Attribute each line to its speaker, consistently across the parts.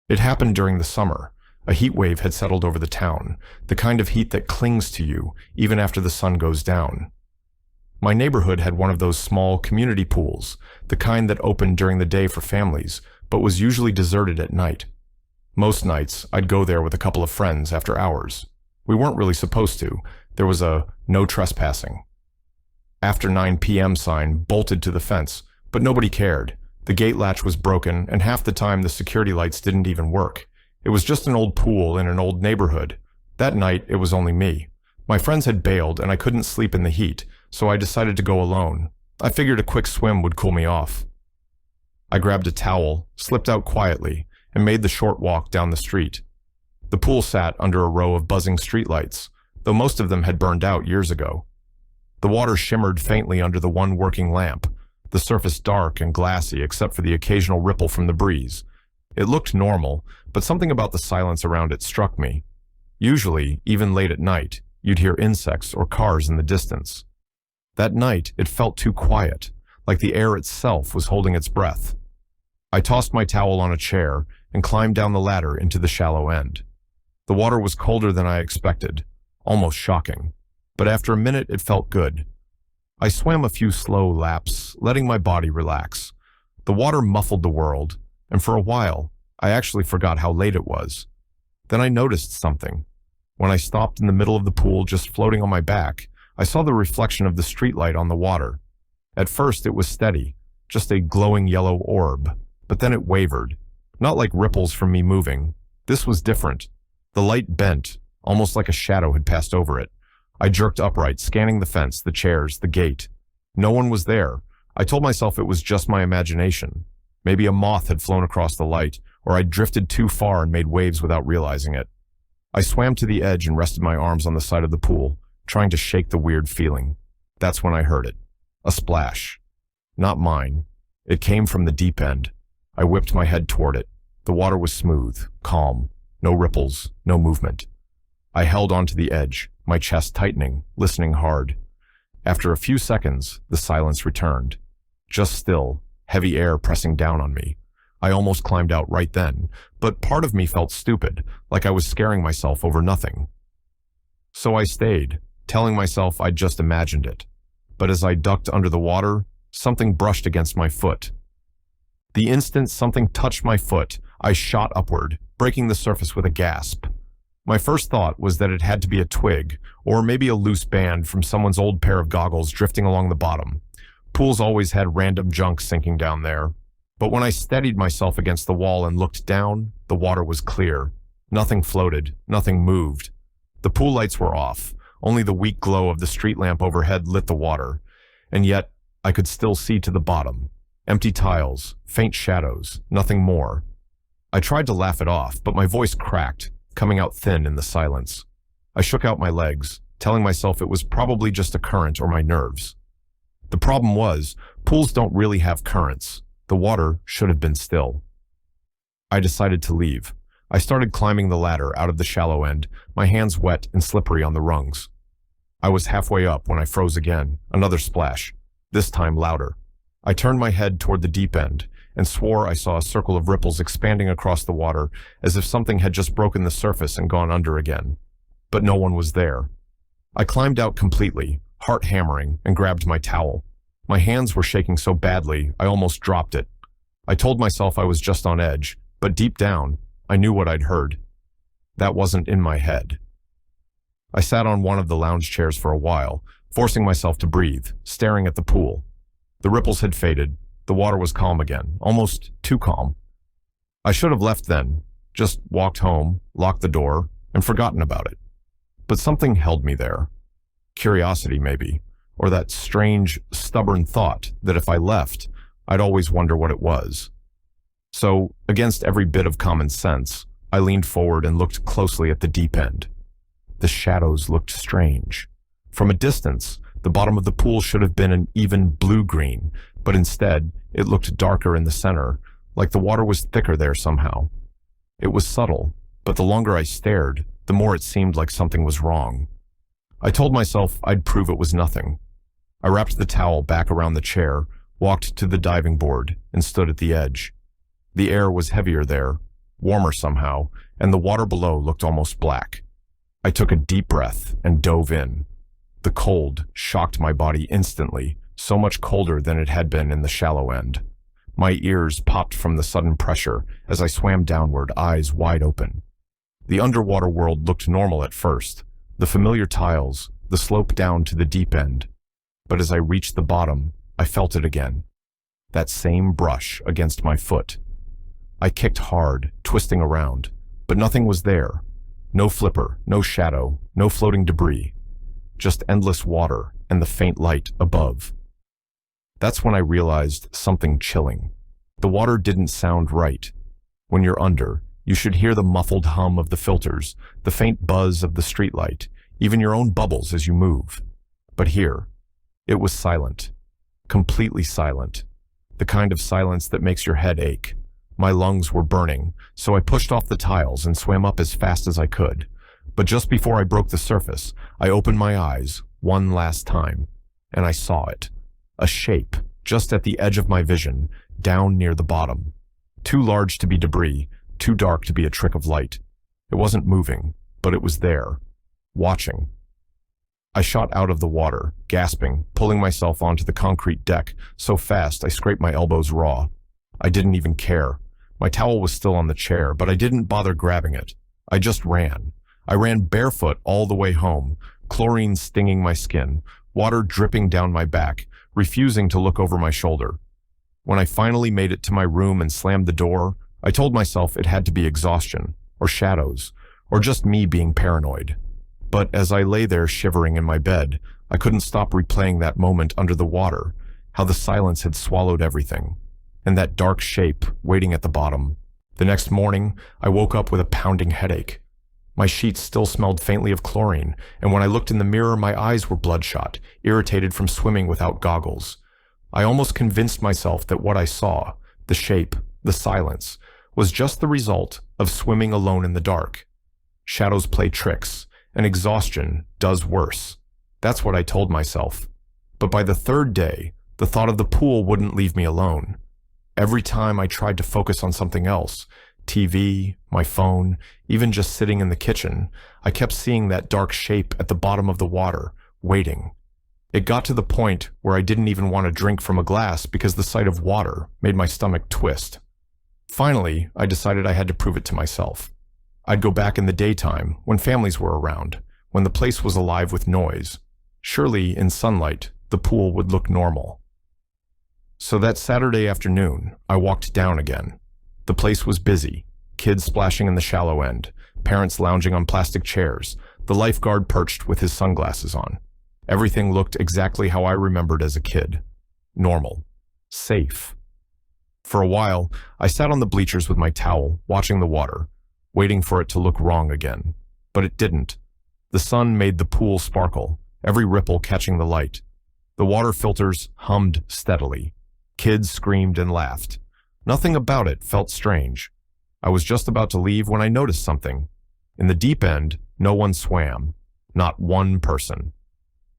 Speaker 1: It happened during the summer. A heat wave had settled over the town, the kind of heat that clings to you even after the sun goes down. My neighborhood had one of those small community pools, the kind that opened during the day for families, but was usually deserted at night. Most nights, I'd go there with a couple of friends after hours. We weren't really supposed to. There was a "no trespassing" after 9 p.m. sign bolted to the fence, but nobody cared. The gate latch was broken, and half the time the security lights didn't even work. It was just an old pool in an old neighborhood. That night, it was only me. My friends had bailed, and I couldn't sleep in the heat, so I decided to go alone. I figured a quick swim would cool me off. I grabbed a towel, slipped out quietly, and made the short walk down the street. The pool sat under a row of buzzing streetlights, though most of them had burned out years ago. The water shimmered faintly under the one working lamp, the surface dark and glassy except for the occasional ripple from the breeze. It looked normal, but something about the silence around it struck me. Usually, even late at night, you'd hear insects or cars in the distance. That night, it felt too quiet, like the air itself was holding its breath. I tossed my towel on a chair and climbed down the ladder into the shallow end. The water was colder than I expected, almost shocking, but after a minute it felt good. I swam a few slow laps, letting my body relax. The water muffled the world, and for a while, I actually forgot how late it was. Then I noticed something. When I stopped in the middle of the pool, just floating on my back, I saw the reflection of the streetlight on the water. At first it was steady, just a glowing yellow orb, but then it wavered. Not like ripples from me moving. This was different. The light bent, almost like a shadow had passed over it. I jerked upright, scanning the fence, the chairs, the gate. No one was there. I told myself it was just my imagination. Maybe a moth had flown across the light, or I'd drifted too far and made waves without realizing it. I swam to the edge and rested my arms on the side of the pool, trying to shake the weird feeling. That's when I heard it. A splash. Not mine. It came from the deep end. I whipped my head toward it. The water was smooth, calm. No ripples, no movement. I held onto the edge, my chest tightening, listening hard. After a few seconds, the silence returned. Just still, heavy air pressing down on me. I almost climbed out right then, but part of me felt stupid, like I was scaring myself over nothing. So I stayed, telling myself I'd just imagined it. But as I ducked under the water, something brushed against my foot. The instant something touched my foot, I shot upward, breaking the surface with a gasp. My first thought was that it had to be a twig, or maybe a loose band from someone's old pair of goggles drifting along the bottom. Pools always had random junk sinking down there. But when I steadied myself against the wall and looked down, the water was clear. Nothing floated, nothing moved. The pool lights were off. Only the weak glow of the street lamp overhead lit the water. And yet, I could still see to the bottom. Empty tiles, faint shadows, nothing more. I tried to laugh it off, but my voice cracked, coming out thin in the silence. I shook out my legs, telling myself it was probably just a current or my nerves. The problem was, pools don't really have currents. The water should have been still. I decided to leave. I started climbing the ladder out of the shallow end, my hands wet and slippery on the rungs. I was halfway up when I froze again, another splash, this time louder. I turned my head toward the deep end and swore I saw a circle of ripples expanding across the water as if something had just broken the surface and gone under again. But no one was there. I climbed out completely, heart hammering, and grabbed my towel. My hands were shaking so badly, I almost dropped it. I told myself I was just on edge, but deep down, I knew what I'd heard. That wasn't in my head. I sat on one of the lounge chairs for a while, forcing myself to breathe, staring at the pool. The ripples had faded. The water was calm again, almost too calm. I should have left then, just walked home, locked the door, and forgotten about it. But something held me there. Curiosity, maybe, or that strange, stubborn thought that if I left, I'd always wonder what it was. So, against every bit of common sense, I leaned forward and looked closely at the deep end. The shadows looked strange. From a distance, the bottom of the pool should have been an even blue-green, but instead, it looked darker in the center, like the water was thicker there somehow. It was subtle, but the longer I stared, the more it seemed like something was wrong. I told myself I'd prove it was nothing. I wrapped the towel back around the chair, walked to the diving board, and stood at the edge. The air was heavier there, warmer somehow, and the water below looked almost black. I took a deep breath and dove in. The cold shocked my body instantly, so much colder than it had been in the shallow end. My ears popped from the sudden pressure as I swam downward, eyes wide open. The underwater world looked normal at first, the familiar tiles, the slope down to the deep end. But as I reached the bottom, I felt it again. That same brush against my foot. I kicked hard, twisting around, but nothing was there. No flipper, no shadow, no floating debris. Just endless water and the faint light above. That's when I realized something chilling. The water didn't sound right. When you're under, you should hear the muffled hum of the filters, the faint buzz of the streetlight, even your own bubbles as you move. But here, it was silent. Completely silent. The kind of silence that makes your head ache. My lungs were burning, so I pushed off the tiles and swam up as fast as I could. But just before I broke the surface, I opened my eyes one last time, and I saw it. A shape, just at the edge of my vision, down near the bottom. Too large to be debris, too dark to be a trick of light. It wasn't moving, but it was there, watching. I shot out of the water, gasping, pulling myself onto the concrete deck so fast I scraped my elbows raw. I didn't even care. My towel was still on the chair, but I didn't bother grabbing it. I just ran. I ran barefoot all the way home, chlorine stinging my skin, water dripping down my back, refusing to look over my shoulder. When I finally made it to my room and slammed the door, I told myself it had to be exhaustion, or shadows, or just me being paranoid. But as I lay there shivering in my bed, I couldn't stop replaying that moment under the water, how the silence had swallowed everything, and that dark shape waiting at the bottom. The next morning, I woke up with a pounding headache. My sheets still smelled faintly of chlorine, and when I looked in the mirror, my eyes were bloodshot, irritated from swimming without goggles. I almost convinced myself that what I saw, the shape, the silence, was just the result of swimming alone in the dark. Shadows play tricks, and exhaustion does worse. That's what I told myself. But by the third day, the thought of the pool wouldn't leave me alone. Every time I tried to focus on something else, TV, my phone, even just sitting in the kitchen, I kept seeing that dark shape at the bottom of the water, waiting. It got to the point where I didn't even want to drink from a glass because the sight of water made my stomach twist. Finally, I decided I had to prove it to myself. I'd go back in the daytime, when families were around, when the place was alive with noise. Surely, in sunlight, the pool would look normal. So that Saturday afternoon, I walked down again. The place was busy, kids splashing in the shallow end, parents lounging on plastic chairs, the lifeguard perched with his sunglasses on. Everything looked exactly how I remembered as a kid. Normal. Safe. For a while, I sat on the bleachers with my towel, watching the water, waiting for it to look wrong again. But it didn't. The sun made the pool sparkle, every ripple catching the light. The water filters hummed steadily. Kids screamed and laughed. Nothing about it felt strange. I was just about to leave when I noticed something. In the deep end, no one swam. Not one person.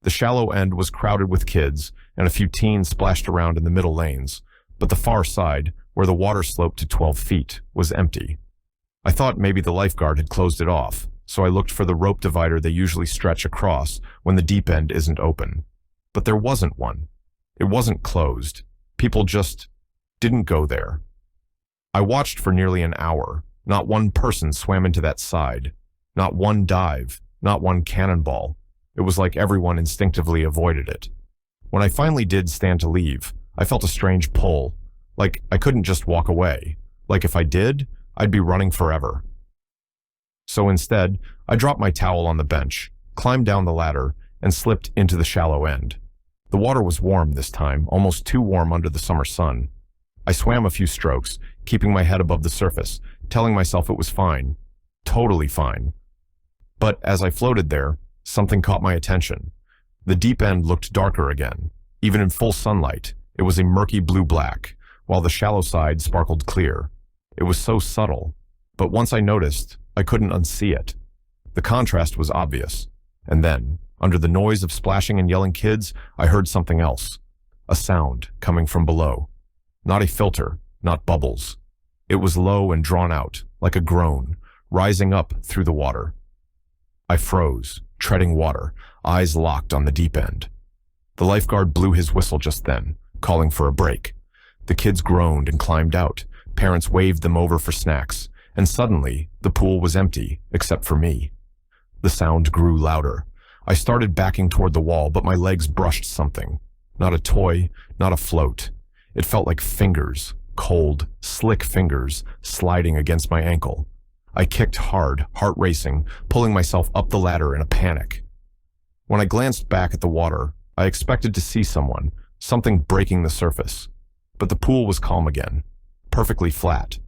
Speaker 1: The shallow end was crowded with kids, and a few teens splashed around in the middle lanes, but the far side, where the water sloped to 12 feet, was empty. I thought maybe the lifeguard had closed it off, so I looked for the rope divider they usually stretch across when the deep end isn't open. But there wasn't one. It wasn't closed. People just didn't go there. I watched for nearly an hour. Not one person swam into that side. Not one dive. Not one cannonball. It was like everyone instinctively avoided it. When I finally did stand to leave, I felt a strange pull. Like I couldn't just walk away. Like if I did, I'd be running forever. So instead, I dropped my towel on the bench, climbed down the ladder, and slipped into the shallow end. The water was warm this time, almost too warm under the summer sun. I swam a few strokes, keeping my head above the surface, telling myself it was fine. Totally fine. But as I floated there, something caught my attention. The deep end looked darker again. Even in full sunlight, it was a murky blue-black, while the shallow side sparkled clear. It was so subtle, but once I noticed, I couldn't unsee it. The contrast was obvious. And then, under the noise of splashing and yelling kids, I heard something else. A sound coming from below. Not a filter, not bubbles. It was low and drawn out, like a groan, rising up through the water. I froze, treading water, eyes locked on the deep end. The lifeguard blew his whistle just then, calling for a break. The kids groaned and climbed out. Parents waved them over for snacks, and suddenly the pool was empty, except for me. The sound grew louder. I started backing toward the wall, but my legs brushed something. Not a toy, not a float. It felt like fingers, cold, slick fingers, sliding against my ankle. I kicked hard, heart racing, pulling myself up the ladder in a panic. When I glanced back at the water, I expected to see something breaking the surface. But the pool was calm again, perfectly flat.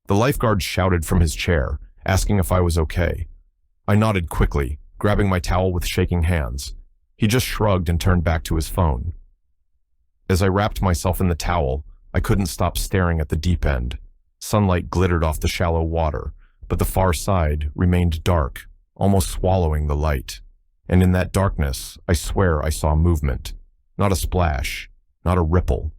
Speaker 1: The lifeguard shouted from his chair, asking if I was okay. I nodded quickly, grabbing my towel with shaking hands. He just shrugged and turned back to his phone. As I wrapped myself in the towel, I couldn't stop staring at the deep end. Sunlight glittered off the shallow water, but the far side remained dark, almost swallowing the light. And in that darkness, I swear I saw movement. Not a splash, not a ripple.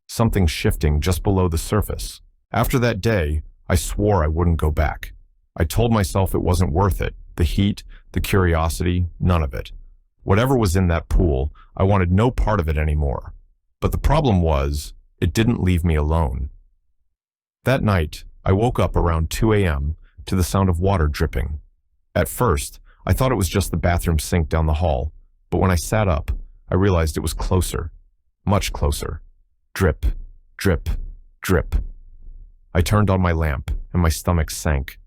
Speaker 1: Something shifting just below the surface. After that day, I swore I wouldn't go back. I told myself it wasn't worth it. The heat, the curiosity, none of it. Whatever was in that pool, I wanted no part of it anymore. But the problem was, it didn't leave me alone. That night, I woke up around 2 a.m. to the sound of water dripping. At first, I thought it was just the bathroom sink down the hall, but when I sat up, I realized it was closer, much closer. Drip, drip, drip. I turned on my lamp, and my stomach sank.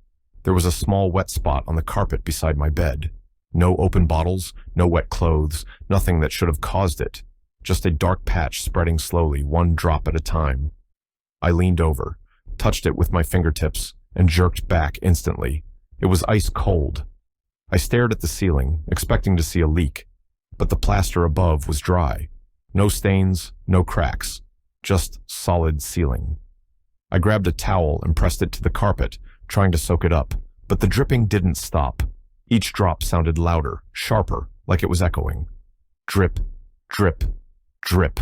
Speaker 1: There was a small wet spot on the carpet beside my bed. No open bottles, no wet clothes, nothing that should have caused it. Just a dark patch spreading slowly, one drop at a time. I leaned over, touched it with my fingertips, and jerked back instantly. It was ice cold. I stared at the ceiling, expecting to see a leak, but the plaster above was dry. No stains, no cracks, just solid ceiling. I grabbed a towel and pressed it to the carpet, trying to soak it up, but the dripping didn't stop. Each drop sounded louder, sharper, like it was echoing. Drip, drip, drip.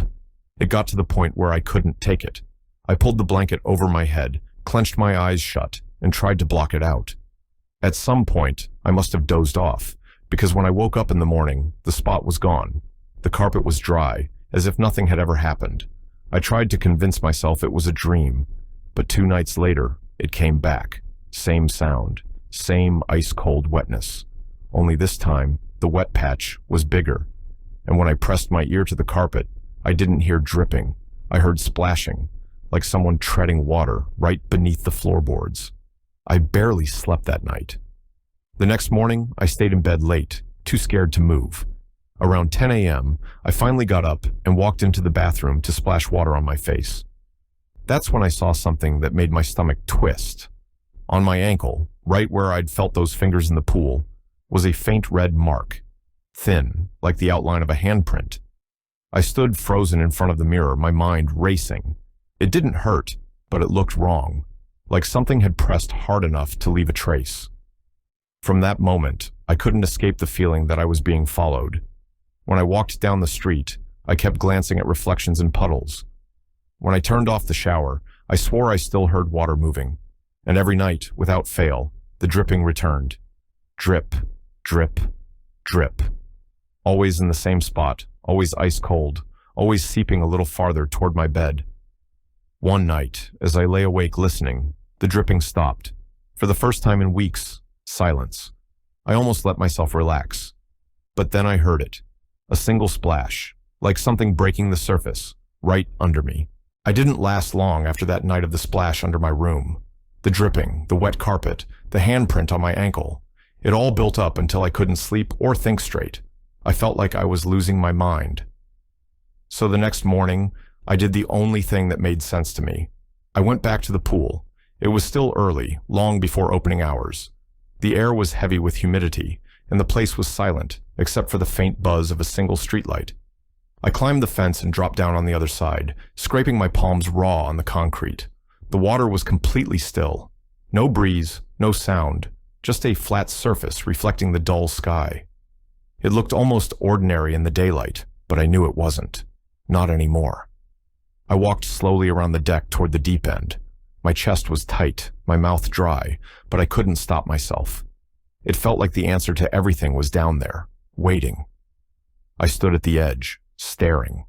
Speaker 1: It got to the point where I couldn't take it. I pulled the blanket over my head, clenched my eyes shut, and tried to block it out. At some point, I must have dozed off, because when I woke up in the morning, the spot was gone. The carpet was dry, as if nothing had ever happened. I tried to convince myself it was a dream, but 2 nights later, it came back. Same sound, same ice-cold wetness. Only this time, the wet patch was bigger. And when I pressed my ear to the carpet, I didn't hear dripping. I heard splashing, like someone treading water right beneath the floorboards. I barely slept that night. The next morning, I stayed in bed late, too scared to move. Around 10 a.m., I finally got up and walked into the bathroom to splash water on my face. That's when I saw something that made my stomach twist. On my ankle, right where I'd felt those fingers in the pool, was a faint red mark, thin, like the outline of a handprint. I stood frozen in front of the mirror, my mind racing. It didn't hurt, but it looked wrong, like something had pressed hard enough to leave a trace. From that moment, I couldn't escape the feeling that I was being followed. When I walked down the street, I kept glancing at reflections in puddles. When I turned off the shower, I swore I still heard water moving. And every night, without fail, the dripping returned. Drip, drip, drip. Always in the same spot, always ice cold, always seeping a little farther toward my bed. One night, as I lay awake listening, the dripping stopped. For the first time in weeks, silence. I almost let myself relax. But then I heard it. A single splash, like something breaking the surface, right under me. I didn't last long after that night of the splash under my room. The dripping, the wet carpet, the handprint on my ankle. It all built up until I couldn't sleep or think straight. I felt like I was losing my mind. So the next morning, I did the only thing that made sense to me. I went back to the pool. It was still early, long before opening hours. The air was heavy with humidity, and the place was silent, except for the faint buzz of a single streetlight. I climbed the fence and dropped down on the other side, scraping my palms raw on the concrete. The water was completely still. No breeze, no sound, just a flat surface reflecting the dull sky. It looked almost ordinary in the daylight, but I knew it wasn't. Not anymore. I walked slowly around the deck toward the deep end. My chest was tight, my mouth dry, but I couldn't stop myself. It felt like the answer to everything was down there, waiting. I stood at the edge, staring.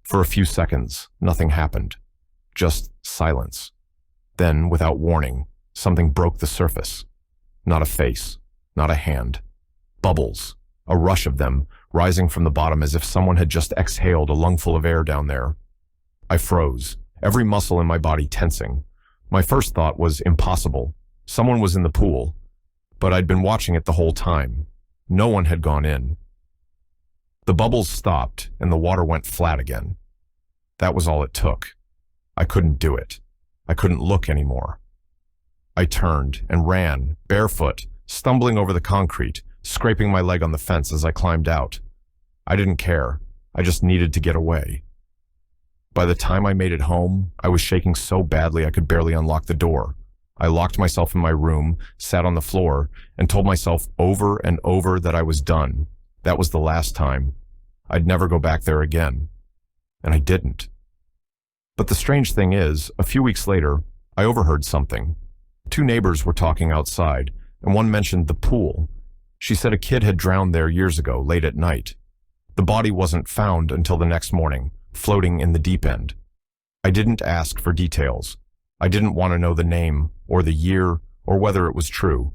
Speaker 1: For a few seconds, nothing happened. Just silence. Then, without warning, something broke the surface. Not a face, not a hand. Bubbles, a rush of them, rising from the bottom as if someone had just exhaled a lungful of air down there. I froze, every muscle in my body tensing. My first thought was impossible. Someone was in the pool, but I'd been watching it the whole time. No one had gone in. The bubbles stopped and the water went flat again. That was all it took. I couldn't do it. I couldn't look anymore. I turned and ran, barefoot, stumbling over the concrete, scraping my leg on the fence as I climbed out. I didn't care. I just needed to get away. By the time I made it home, I was shaking so badly I could barely unlock the door. I locked myself in my room, sat on the floor, and told myself over and over that I was done. That was the last time. I'd never go back there again. And I didn't. But the strange thing is, a few weeks later, I overheard something. Two neighbors were talking outside, and one mentioned the pool. She said a kid had drowned there years ago, late at night. The body wasn't found until the next morning, floating in the deep end. I didn't ask for details. I didn't want to know the name, or the year, or whether it was true.